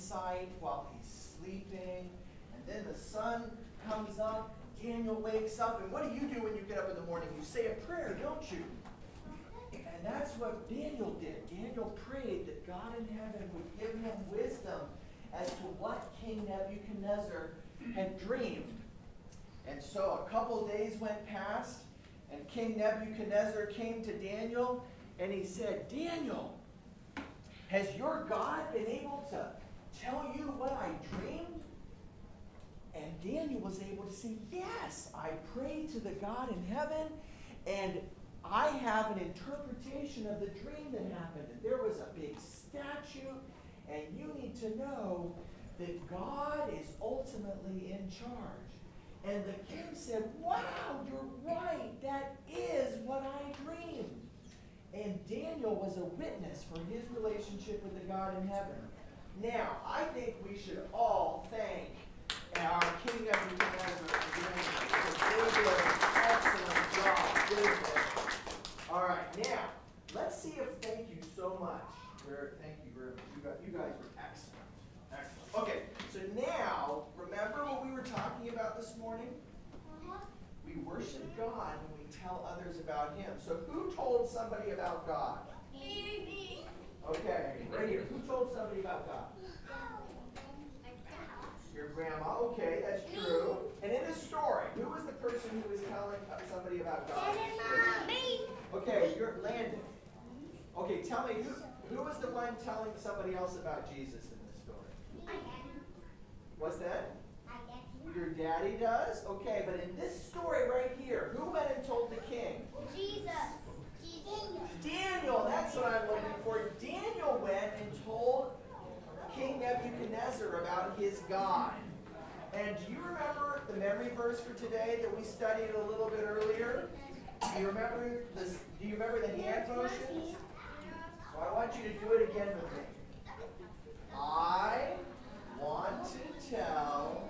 sight while he's sleeping. And then the sun comes up, Daniel wakes up, and what do you do when you get up in the morning? You say a prayer, don't you? And that's what Daniel did. Daniel prayed that God in heaven would give him wisdom as to what King Nebuchadnezzar had dreamed. And so a couple days went past, and King Nebuchadnezzar came to Daniel, and he said, Daniel, has your God been able to tell you what I dreamed? And Daniel was able to say, yes, I prayed to the God in heaven, and I have an interpretation of the dream that happened. And there was a big statue, and you need to know that God is ultimately in charge. And the king said, wow, you're right. That is what I dreamed. And Daniel was a witness for his relationship with the God in heaven. Now, I think we should all thank our King Nebuchadnezzar for doing this. They did an excellent job, didn't they? All right, now, let's see if thank you so much. Thank you very much. You guys were excellent. Excellent. Okay, so now, remember what we were talking about this morning? We worship God when we tell others about Him. So who told somebody about God? Me. Okay, right here. Who told somebody about God? Your grandma. Okay, that's true. And in this story, who was the person who was telling somebody about God? Me. Okay, you're Landon. Okay, tell me, who was the one telling somebody else about Jesus in this story? What's that? Your daddy does? Okay, but in this story right here, who went and told the king? Jesus. Daniel, that's what I'm looking for. Daniel went and told King Nebuchadnezzar about his God. And do you remember the memory verse for today that we studied a little bit earlier? Do you remember this? Do you remember the hand motions? So I want you to do it again with me. I want to tell